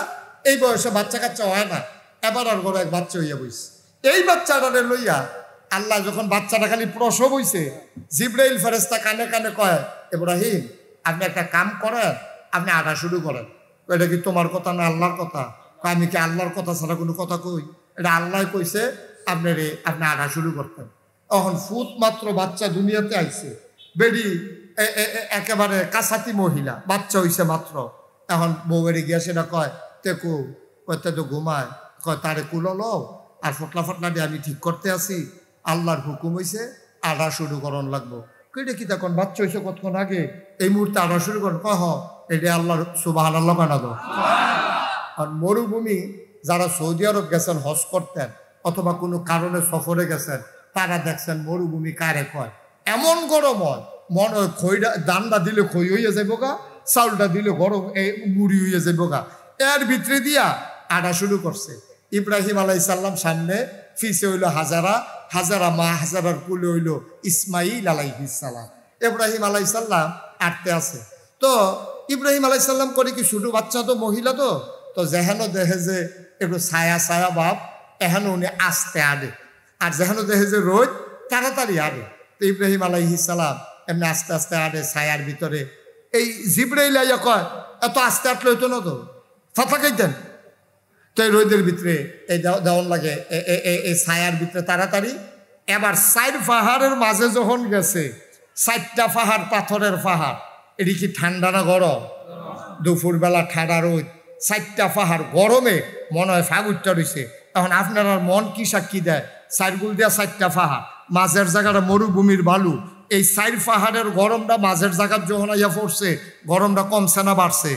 এই বয়সে বাচ্চা কাচ্চা হয় না, এবার আর বড় এক বাচ্চা হইয়া বইছে। এই বাচ্চাটারে লইয়া আল্লাহ যখন বাচ্চাটা খালি প্রসব হইছে, জিব্রাইল ফেরেশতা কানে কানে কয়, ইব্রাহিম আপনি একটা কাম করেন, আপনি আটা শুরু করেন। এটা কি তোমার কথা না আল্লাহর কথা? আমি কি আল্লাহর কথা ছাড়া কোনো কথা কই? এটা আল্লাহ কইছে আপনি আটা শুরু করতেন। এখন ফুট মাত্র বাচ্চা দুনিয়াতে আইছে, বেডি একেবারে কাছাতি মহিলা, বাচ্চা হইছে মাত্র। এখন বউয়ের গিয়া সেটা কয় তেকু, কয়তে তো ঘুমায়, কয় তারে কুলো লও আর ফটলা ফটলা দিয়ে আমি ঠিক করতে আসি, আল্লাহর হুকুম হইছে আটা শুরু করন লাগবো। কেটে কি তখন বাচ্চা হইছে কতক্ষণ আগে, এই মুহূর্তে আটা শুরু করেন। কহ এটা আল্লাহর সুবহানাল্লাহ বানা দাও। আর মরুভূমি যারা সৌদি আরব গেছেন হজ করতেন অথবা কোনো কারণে সফরে গেছেন, তারা দেখছেন মরুভূমি কারে কয়। এমন গরম হয়, মনে হয় খইটা দানটা দিলে খই হইয়া যাইব গা, চাউলটা দিলে গরম এই মুড়ি হইয়া যাইব গা। এর ভিতরে দিয়া আটা শুরু করছে। ইব্রাহিম আলাইহিস সালাম সামনে, ফিসে হইল হাজারা, হাজারা মা, হাজারার কুলে হইল ইসমাইল আলাইহিস সালাম। ইব্রাহিম আলাইহিস সালাম আটতে আছে। তো ইব্রাহিম আলাইহিস সালাম করে কি শুধু বাচ্চা, তো মহিলা তো যেহেন দেখে যে একটু ছায়া ছায়া ভাব, এহেন উনি আস্তে আড়ে, আর যেহেন দেখে যে রোদ তাড়াতাড়ি আড়ে। তো ইব্রাহিম আলাইহিস সালাম এমনি আস্তে আস্তে আড়ে ছায়ার ভিতরে। এই জিব্রাইল আইয়া কয় এত আস্তে আটলে হইতো না, তো ফাঁকা খাইতেন। তো এই রোদের ভিতরে এই দেওয়ান লাগে, এই ছায়ার ভিতরে তাড়াতাড়ি। এবার 4 পাহাড়ের মাঝে যখন গেছে, 4টা পাহাড় পাথরের পাহাড়, এটি কি ঠান্ডা না গরম? দুপুরবেলা ঠান্ডা রোদ, 4টা পাহাড় গরমে মনে হয় ফাগুরটা রয়েছে। এখন আপনার আর মন কি সাক্ষী দেয়? 4 গুল দিয়া 4টা পাহাড়, মাঝের জায়গাটা মরুভূমির বালু। এই 4 পাহাড়ের গরমটা মাঝের জায়গার যখন আইয়া পড়ছে, গরমটা কমছে না বাড়ছে?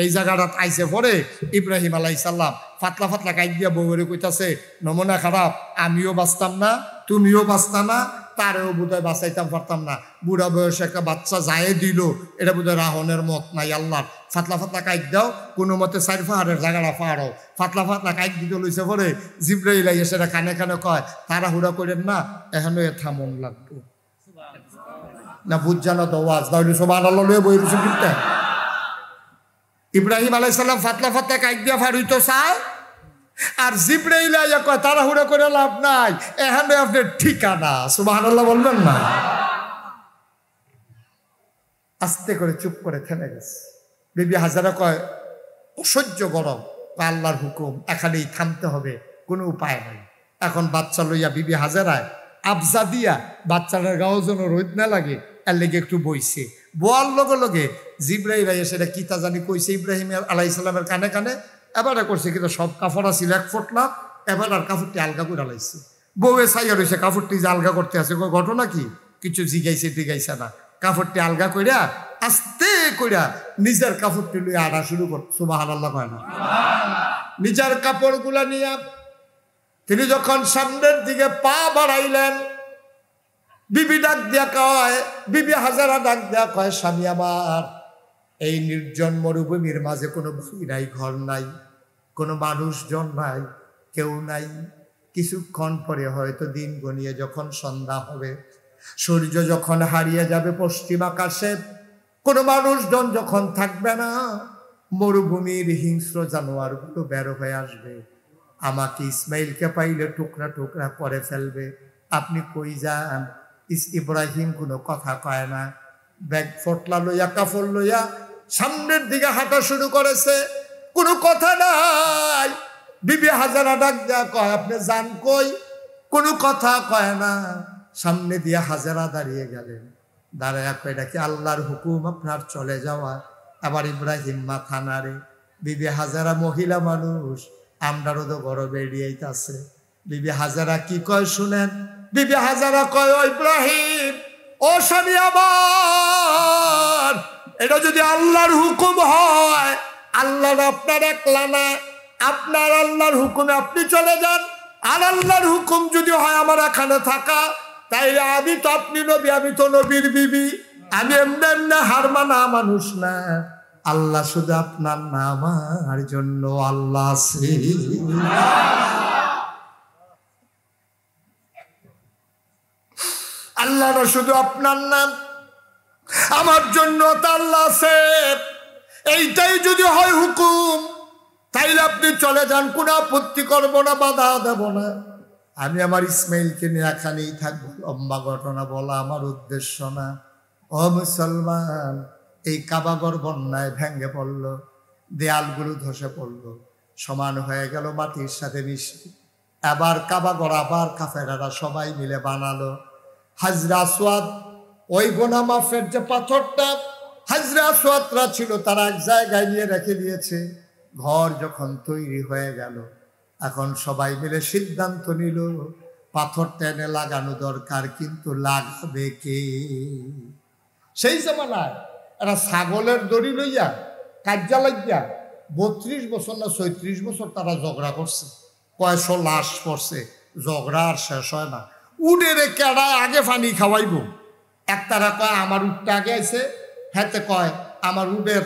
এই জায়গাটা আইসে পরে ইব্রাহিম আলাইহিস সালাম ফাতলা ফাতলা কাইট দিয়া বউরে কইতাছে, নমুনা খারাপ, আমিও বাঁচতাম না, তুমিও বাঁচতাম না, তারেও বোধহয় বাঁচাইতাম পারতাম না। বুড়া বয়সে একটা বাচ্চা যায় দিল, এটা বোধহয় রাহনের মত নাই আল্লাহ। ফাতলা ফাতলা কাইট দাও, কোনো মতে 4 পাহাড়ের জায়গাটা পাহাড় ফাতলা ফাতলা কাইট দিতে লইছে পরে জিব্রাইল আইয়া সেটা কানে কানে কয়, তাড়াহুড়া করেন না, এখানে থামন লাগতো না, বুঝ জানা তো ওয়াজ তাহলে সুবহানাল্লাহ লয়ে বই রুসুল কিনতে। ইব্রাহিম আলাইহিস সালাম ফাতলা ফাতলা কাইট দিয়া ফার হইতো চায়, আর জিব্রাইল আইয়া কয় তাড়াহুড়া করে লাভ নাই, এখানে আপনার ঠিকানা। সুবহানাল্লাহ বলবেন না? আস্তে করে চুপ করে থেমে গেছে। বিবি হাজারা কয় অসহ্য গরম, আল্লাহর হুকুম, এখানেই থামতে হবে, কোনো উপায় নাই। এখন বাচ্চা লইয়া বিবি হাজারায় আবজা দিয়া বাচ্চাটার গাও যেন রোদ না লাগে এর লেগে একটু বইছে। বোয়ার লগে লগে জিব্রাইল আইয়া সেটা কিতা জানি কইছে ইব্রাহিম আলাইহিস সালামের কানে কানে, এবারে করছে কিন্তু সব কাপড় আছিল 1 ফুট না, এবার আর কাপড়টি আলগা করে লাইছে। বউয়ে চাইয়া রয়েছে কাপড়টি যে আলগা করতে আছে, ঘটনা কি? কিছু জিগাইছে টিগাইছে না, কাপড়টি আলগা কইরা আস্তে কইরা নিজের কাপড়টি লইয়া আড়া শুরু করছে। সুবহানাল্লাহ কয় না? নিজের কাপড়গুলা নিয়ে তিনি যখন সামনের দিকে পা বাড়াইলেন, বিবি ডাক দিয়া কয়, বিবি হাজারা ডাক দিয়া কয়, স্বামী আমার, এই নির্জন মরুভূমির মাঝে কোনো বাড়ি নাই, ঘর নাই, কোনো মানুষজন নাই, কেউ নাই। কিছুক্ষণ পরে হয়তো দিন গনিয়ে যখন সন্ধ্যা হবে, সূর্য যখন হারিয়ে যাবে পশ্চিম আকাশে, কোনো মানুষজন যখন থাকবে না, মরুভূমির হিংস্র জানোয়ারগুলো বের হয়ে আসবে, আমাকে ইসমাইলকে পাইলে টুকরা টুকরা করে ফেলবে। আপনি কই যান? ইব্রাহিম কোনো কথা কয় না, ব্যাগ ফটলা লইয়া কাপড় লইয়া সামনের দিকে হাঁটা শুরু করেছে, কোনো কথা নাই। বিবি হাজারা ডাক দেয়া কয়, আপনি যান কই? কোনো কথা কয় না। সামনে দিয়ে হাজারা দাঁড়িয়ে গেলেন, দাঁড়ায় কয়, এটা কি আল্লাহর হুকুম আপনার চলে যাওয়া? আবার ইব্রাহিম মাথা নাড়ে। বিবি হাজারা মহিলা মানুষ, আমরারও তো ঘর বেরিয়েছে। বিবি হাজারা কি কয় শুনেন। বিবি হাজারা কয়, ও ইব্রাহিম, ও স্বামী আমার, এটা যদি আল্লাহর হুকুম হয়, আল্লাহর আপনার একলা না, আপনার আল্লাহর হুকুমে আপনি চলে যান। আর আল্লাহর হুকুম যদি হয় আমার এখানে থাকা, তাইলে আমি তো আপনি নবী, আমি তো নবীর বিবি, আমি এমনি এমনি হার মানা মানুষ না। আল্লাহ শুধু আপনার না, আমার জন্য আল্লাহ আছে। আল্লাহরা শুধু আপনার নাম, আমার জন্য তো আল্লাহ আছে। এইটাই যদি হয় হুকুম, তাইলে আপনি চলে যান, কোনো আপত্তি করবো না, বাধা দেব না। আমি আমার ইসমাইলকে নিয়ে এখানেই থাকবো। লম্বা ঘটনা বলা আমার উদ্দেশ্য না। ও মুসলমান, এই কাবাগর বন্যায় ভেঙে পড়ল, দেয়ালগুলো ধসে পড়ল, সমান হয়ে গেল মাটির সাথে মিশে। আবার কাবাগর আবার কাফেরারা সবাই মিলে বানালো। হাজরা আসওয়াদ, ওই গোনা মাফের যে পাথরটা হাজরা আসওয়াদরা ছিল, তারা এক জায়গায় নিয়ে রেখে দিয়েছে। ঘর যখন তৈরি হয়ে গেল, এখন সবাই মিলে সিদ্ধান্ত নিল পাথরটা এনে লাগানো দরকার, কিন্তু লাগাবে কে? সেই জামানায় এরা ছাগলের দড়ি লইয়া কাজ্জা লাগিয়া 32 বছর না 36 বছর তারা ঝগড়া করছে, কয়শো লাশ পড়ছে, ঝগড়া আর শেষ হয় না। উডেরে কেডায় আগে পানি খাওয়াইব? একতারা কয় আমার উঠটা আগে আছে, হাতে কয় আমার উডের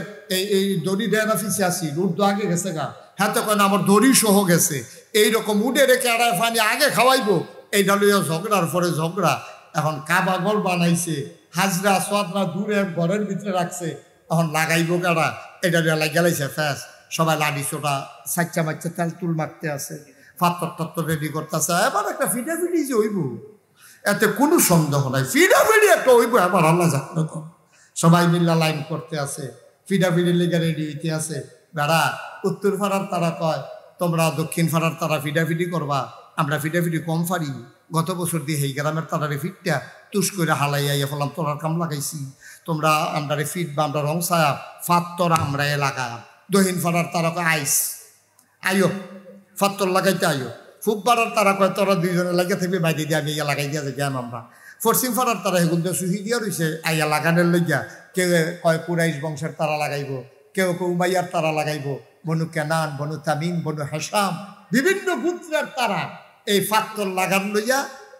এই দড়ি দেয় না ফিসে আসি, উড তো আগে গেছে গা, হাতে কয় না আমার দড়ি সহ গেছে। এইরকম উডেরে কেডায় পানি আগে খাওয়াইব, এইটা লইয়া ঝগড়ার পরে ঝগড়া। এখন কাবাগর বানাইছে, হাজরা আসওয়াদরা দূরে ঘরের ভিতরে রাখছে, এখন লাগাইব কারা? এটা গেলাইছে ফ্যাস, সবাই লাডি ছোটা সাচ্চা মাচ্চা তেল তুল মারতে আছে, পাত্তর তত্তর রেডি করতেছে। এবার একটা ফিডাফিডি যে হইব, এতে কোনো সন্দেহ নাই, ফিডাফিডি একটা হইব। এবার আল্লাহ জানো, সবাই মিল্লা লাইন করতে আছে, ফিডাফিডি লেগে রেডি হইতে আছে। বেড়া উত্তর পাড়ার তারা কয়, তোমরা দক্ষিণ পাড়ার তারা ফিডাফিডি করবা, আমরা ফিডাফিডি কম পারি। গত বছর দিয়ে এই গ্রামের তারারে ফিটটা তুষ করে হালাইয়া ফেলাম, তোরার কাম লাগাইছি, তোমরা আমরারে ফিট বা আমরা রং ছায়া ফাত্তর আমরা লাগাম। দক্ষিণ পাড়ার তারা কয় আইস আইও ফাত্তর লাগাইতে আইও। ফুক পাড়ার তারা কয় তোরা দুইজনে লাগিয়ে থাকবে, বাইরে দিয়ে আমি ইয়া লাগাই দিয়া যাই আমরা। পশ্চিম পাড়ার তারা এগুলো দিয়ে সুহি দিয়া রয়েছে আইয়া লাগানোর লইয়া। কেউ কয় কুরাইশ বংশের তারা লাগাইব, কেউ কেউ উমাইয়ার তারা লাগাইব, বনু কেনান, বনু তামিম, বনু হাসাম, বিভিন্ন গোত্রের তারা এই ফাত্তর লাগান লইয়া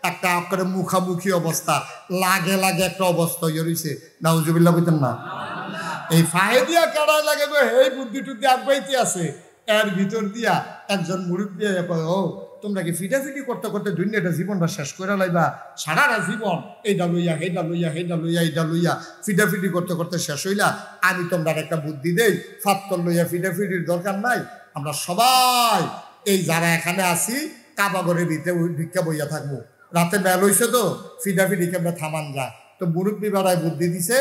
একটা করে মুখামুখি অবস্থা, লাগে লাগে একটা অবস্থা হয়ে রয়েছে। নাউজুবিল্লাহ বলতেন না? এই ফাহে দিয়া কারায় লাগাবে, এই বুদ্ধি টুদ্ধি আব্বাইতে আছে। এর ভিতর দিয়া একজন মুরব্বী ও তোমরা কি ফিটাফিটি করতে করতে দুনিয়াটা জীবনটা শেষ করে লাইবা? সারাটা জীবন এইটা লইয়া হেডা লইয়া হেডা লইয়া এইটা লইয়া ফিটাফিটি করতে করতে শেষ হইলা। আমি তোমরা একটা বুদ্ধি দেই, ফাত্তর লইয়া ফিটাফিটির দরকার নাই। আমরা সবাই এই যারা এখানে আছি কাবাগরের ভিতরে ভিক্ষা বইয়া থাকবো। রাতে বেল হইছে তো ফিটাফিটি কেমন থামান যায়। তো মুরব্বী বেড়ায় বুদ্ধি দিছে,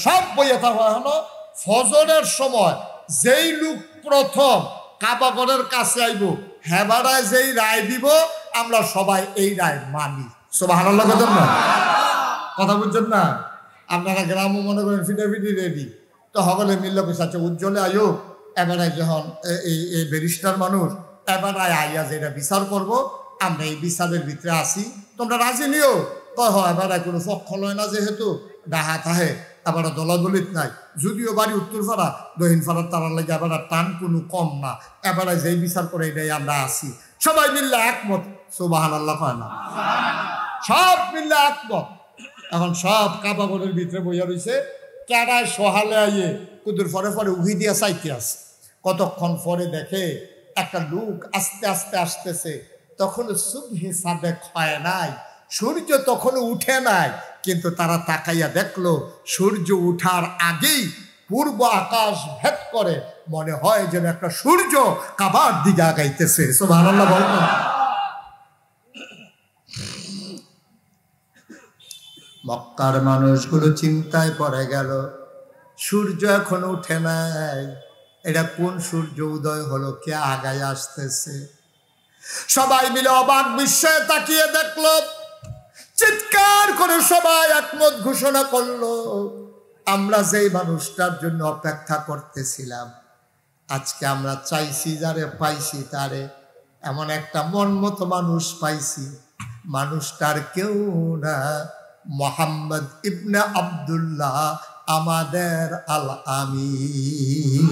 সব বইয়া থাকা হলো ফজরের সময় যেই লোক প্রথম কাবাগরের কাছে আইব, হেবারায় যেই রায় দিব আমরা সবাই এই রায় মানি। সুবহানাল্লাহ বলেন না? কথা বুঝছেন না? আপনারা গ্রামও মনে করেন ফিটাফিটি রেডি, তো সকলে মিললে আচ্ছা উজ্জ্বলে আয়ো এবারে যখন এই ব্যারিস্টার মানুষ এবারে আইয়া যেটা বিচার করব, আমরা এই বিচারের ভিতরে আসি, তোমরা রাজি নিও। তো হয় এবারে কোনো পক্ষ লয় না, যেহেতু ডাহা থাহে এবার দলাদলিত নাই। যদিও বাড়ি উত্তরপাড়া দক্ষিণ পাড়ার তারার লাগে এবার টান কোনো কম না, এবারে যেই বিচার করে এটাই আমরা আসি, সবাই মিললে একমত। সুবহানাল্লাহ কয় না? সব মিললে একমত। এখন সব কাবাগরের ভিতরে বইয়া রয়েছে, কেডায় সহালে আইয়ে কুদুর পরে পরে উহি দিয়া চাইতে আছে। কতক্ষণ পরে দেখে একটা লোক আস্তে আস্তে আসতেছে। তখন সুবহে সাদেক হয় নাই, সূর্য তখন উঠে নাই, কিন্তু তারা তাকাইয়া দেখলো সূর্য উঠার আগেই পূর্ব আকাশ ভেদ করে মনে হয় যেন একটা সূর্য কাবার দিকে আগাইতেছে। সুবহানাল্লাহ বলবেন? মক্কার মানুষগুলো চিন্তায় পড়ে গেল, সূর্য এখন উঠে নাই, এটা কোন সূর্য উদয় হলো, কে আগায় আসতেছে? সবাই মিলে অবাক বিস্ময়ে তাকিয়ে দেখলো, চিৎকার করে সবাই একমত ঘোষণা করলো, আমরা যেই মানুষটার জন্য অপেক্ষা করতেছিলাম, আজকে আমরা চাইছি যারে পাইছি তারে, এমন একটা মন মতো মানুষ পাইছি। মানুষটার কেউ না, মোহাম্মদ ইবনে আব্দুল্লাহ, আমাদের আল আমিন।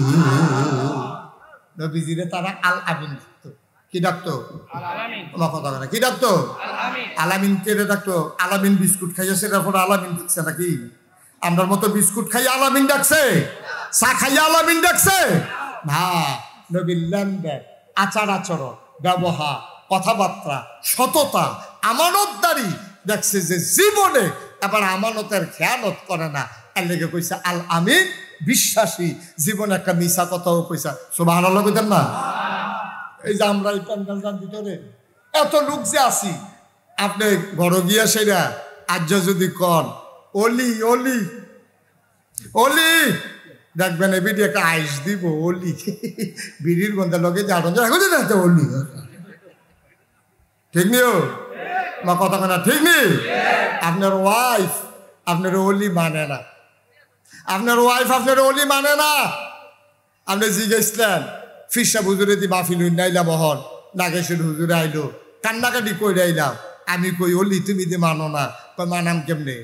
নবীজিরে তারা আল আমিন ডাকতো। কি ডাকতো? আমার কথা বলে কি ডাকতো? আলামিন। কে ডাকতো? আলামিন বিস্কুট খাইয়া সেটার পর আলামিন ডাকছে নাকি? আমরার মতো বিস্কুট খাইয়া আলামিন ডাকছে? চা খাইয়া আলামিন ডাকছে না। নবীর লেনদেন, আচার আচরণ, ব্যবহার, কথাবার্তা, সততা, আমানতদারি দেখছে যে জীবনে আবার আমানতের খেয়ানত করে না, এর লেগে কইছে আল আমিন, বিশ্বাসী। জীবনে একটা মিশা কথাও কইছা। সুবহানাল্লাহ কইতেন না? এই যে আমরা এই প্যান্ডেলটার ভিতরে এত লোক যে আছি, আপনি ঘর গিয়া সেরা আজ যদি কন অলি অলি অলি, দেখবেন এ বিডি একটা আইস দিব অলি, বিড়ির গন্ধের লগে যে আটন না অলি। ঠিক নিও মা কথা কেনা? ঠিক নেই? আপনার ওয়াইফ আপনার অলি মানে না, আপনার ওয়াইফ আপনার অলি মানে না। আপনি জিজ্ঞেসলেন ফিরসা হুজুরে দি মাহফিল নাইলাম, বহন নাগেশ্বর হুজুরে আইলো, কান্নাকাটি কই আইলাম। আমি কই অলি তুমি দি মানো না। কই মানাম কেমনে?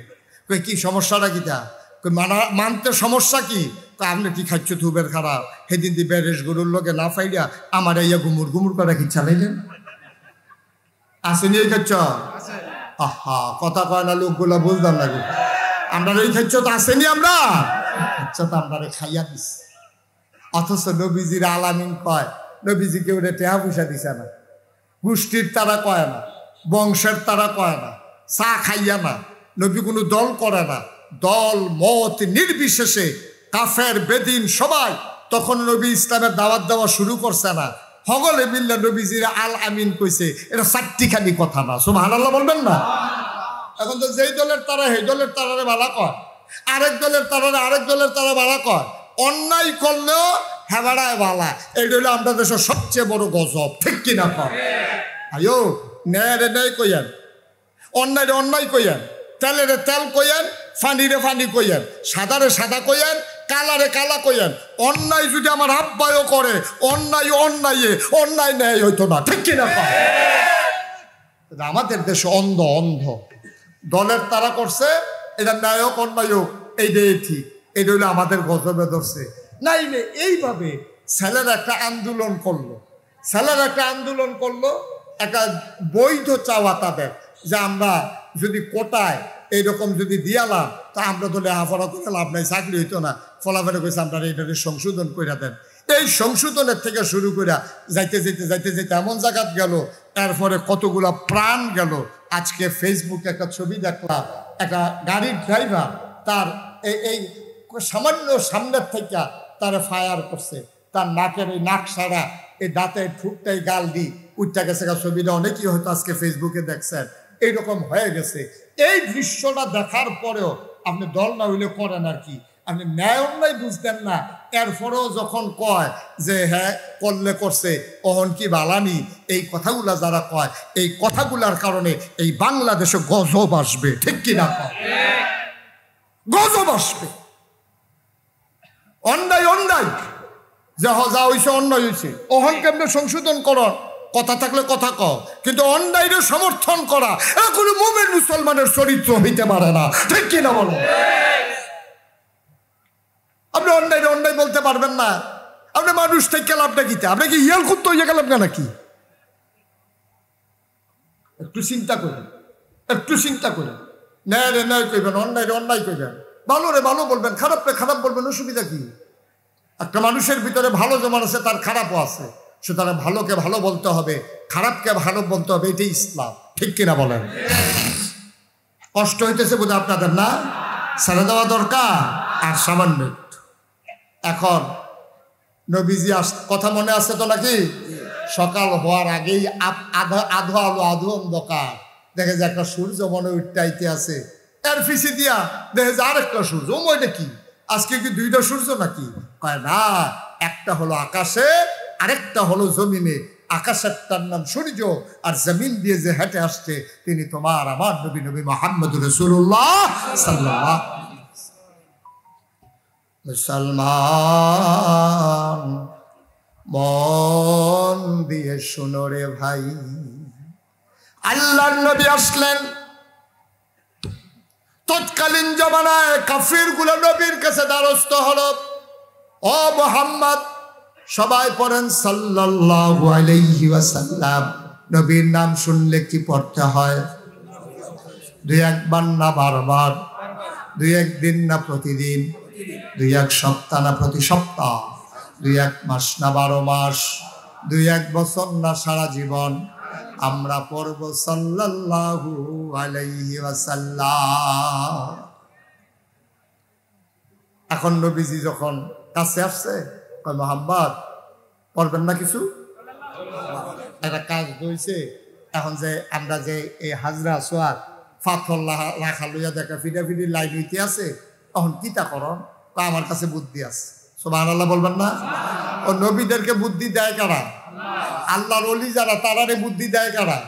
কই কি সমস্যাটা কিটা? কই মানতে সমস্যা কি? আপনি কি খাচ্ছ থুবের খারাপ? সেদিন দি ব্যারেজ গরুর লোকে না ফাইলা আমার ইয়া গুমুর গুমুর করে কি চালাইলেন? আসেনি এই খাচ্ছ? আহা, কথা কয় না লোকগুলা, বুঝলাম না। আমরা এই খাচ্ছ তো আসেনি, আমরা আচ্ছা তো আমরা খাইয়া দিস। অথচ নবীজির আলামিন কয়, নবীজি কেউ টেহা পয়সা দিছে না, গোষ্ঠীর তারা কয় না, বংশের তারা কয় না, চা খাইয়া না। নবী কোনো দল করে না, দল মত নির্বিশেষে কাফের বেদিন সবাই তখন নবী ইসলামের দাওয়াত দেওয়া শুরু করছে না, সকলে মিল্লা নবীজির আল আমিন কইছে। এটা চারটিখানি কথা না। সুবহানাল্লাহ বলবেন না? এখন তো যেই দলের তারা সেই দলের তারারে বালা কয়, আরেক দলের তারারে আরেক দলের তারা বালা কয়। অন্যায় করলেও হেবাড়ায় বালা, এইটা হলো আমরা দেশের সবচেয়ে বড় গজব। ঠিক কিনা কয়? আয়ো ন্যায় রে ন্যায় কইয়েন, অন্যায় রে অন্যায় কইয়েন, তেলেরে তেল কইয়েন, ফানিরে ফানি কইয়েন, সাদারে সাদা কইয়েন, কালারে কালা কইয়েন। অন্যায় যদি আমার আব্বায়ও করে, অন্যায় অন্যায় অন্যায় ন্যায় হইতো না। ঠিক কিনা কয়? আমাদের দেশে অন্ধ অন্ধ দলের তারা করছে, এটা ন্যায়ক অন্যায়ক এইটাই ঠিক, এটা হইলে আমাদের গজবে ধরছে। নাইলে এইভাবে ছেলেরা একটা আন্দোলন করলো, ছেলেরা একটা আন্দোলন করলো, একটা বৈধ চাওয়া তাদের যে আমরা যদি কোটায় এইরকম যদি দিয়ালাম তা আমরা তো লেখাপড়া করে লাভ নাই, চাকরি হইতো না। ফলাফলে কইছে আমরা এটাকে সংশোধন করে দেন। এই সংশোধনের থেকে শুরু করে যাইতে যাইতে যাইতে যাইতে এমন জায়গাত গেল, এরপরে কতগুলা প্রাণ গেল। আজকে ফেসবুকে একটা ছবি দেখলাম, একটা গাড়ির ড্রাইভার তার এই সামান্য সামনের থেকে তারা ফায়ার করছে, তার নাকের এই নাক সারা এই দাঁতের ঠুকটাই গাল দি উঠতে গেছে। ছবিটা অনেকেই হয়তো আজকে ফেসবুকে দেখছেন, এইরকম হয়ে গেছে। এই দৃশ্যটা দেখার পরেও আপনি দল না হইলে করেন আর কি, আপনি ন্যায় অন্যায় বুঝতেন না। এরপরেও যখন কয় যে হ্যাঁ করলে করছে, অহন কি বালানি, এই কথাগুলা যারা কয়, এই কথাগুলার কারণে এই বাংলাদেশে গজব আসবে। ঠিক কিনা কয়? গজব আসবে। অন্যায় অন্যায়, যে যা হয়েছে অন্যায় হয়েছে, ওহন কেমনে সংশোধন কর, কথা থাকলে কথা কও, কিন্তু অন্যায়ের সমর্থন করা এটা কোনো মুমিন মুসলমানের চরিত্র হইতে পারে না। ঠিক কিনা বলো? আপনি অন্যায় বলতে পারবেন না। আপনি মানুষ থেকে লাভটা কিতে, আপনি কি ইয়াল খুঁজতে হয়ে গেলাম না নাকি? একটু চিন্তা করেন, একটু চিন্তা করেন। ন্যায় রে ন্যায় কইবেন, অন্যায় কইবেন, ভালো রে ভালো বলবেন, খারাপ রে খারাপ বলবেন, অসুবিধা কি? একটা মানুষের ভিতরে ভালো যেমন আছে তার খারাপও আছে, সুতরাং ভালোকে ভালো বলতে হবে, খারাপকে ভালো বলতে হবে, এটাই ইসলাম। ঠিক কিনা বলেন? কষ্ট হইতেছে বোধ আপনাদের না? ছেড়ে দেওয়া দরকার আর সামান্য একটু। এখন নবীজি কথা মনে আছে তো নাকি? সকাল হওয়ার আগেই আধো আলো অন্ধকার, দেখে যে একটা সূর্য মনে উঠতে আছে, এর পিছিয়ে দিয়া দেখে যে আরেকটা সূর্য। ও ময়টা কি, আজকে কি দুইটা সূর্য নাকি? কয় না, একটা হলো আকাশে, আরেকটা হলো জমিনে। আকাশেরটার নাম সূর্য, আর জমিন দিয়ে যে হেঁটে আসছে তিনি তোমার আমার নবী মুহাম্মদ রাসূলুল্লাহ সাল্লাল্লাহু আলাইহি ওয়াসাল্লাম। মুসলমান মন দিয়ে শোনো রে ভাই, আল্লাহর নবী আসলেন। তৎকালীন জমানায় কাফির গুলো নবীর কাছে দ্বারস্থ হলো, ও মুহাম্মদ, সবাই পড়েন সাল্লাল্লাহু আলাইহি ওয়াসাল্লাম। নবীর নাম শুনলে কি পড়তে হয়? দুই একবার না বারবার? দুই একদিন না প্রতিদিন? দুই এক সপ্তাহ না প্রতি সপ্তাহ? দুই এক মাস না 12 মাস? দুই এক বছর না সারা জীবন? আমরা পড়ব সাল্লাল্লাহু আলাইহি ওয়াসাল্লাম। এখন নবীজি যখন কাছে আসছে, কয় মুহাম্মদ পড়বেন না কিছু? একটা কাজ হয়েছে। এখন যে আমরা যে এই হাজরা সোয়ার ফাথর রাখা লইয়া দেখা ফিডাফিডি লাইন হইতে আছে, তখন কিতা করন? আমার কাছে বুদ্ধি আছে। সুবহানাল্লাহ বলবেন না? ও নবীদেরকে বুদ্ধি দেয় কারা? আল্লাহর ওলি যারা, তারারে বুদ্ধি দেয় কারা?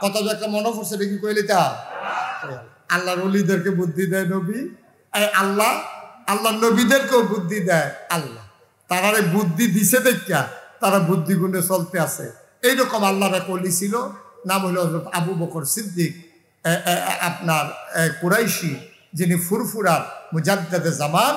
কত একটা মনে পড়ছে দেখি কইলি তা, আল্লাহর ওলিদেরকে বুদ্ধি দেয় নবী। আল্লাহ নবীদেরকেও বুদ্ধি দেয় আল্লাহ। তারারে বুদ্ধি দিছে দেখা তারা বুদ্ধি গুণে চলতে আছে। এইরকম আল্লাহর এক ওলি ছিল, নাম হলো হযরত আবু বকর সিদ্দিক, আপনার কুরাইশি, যিনি ফুরফুরার মুজাদ্দিদে জামান,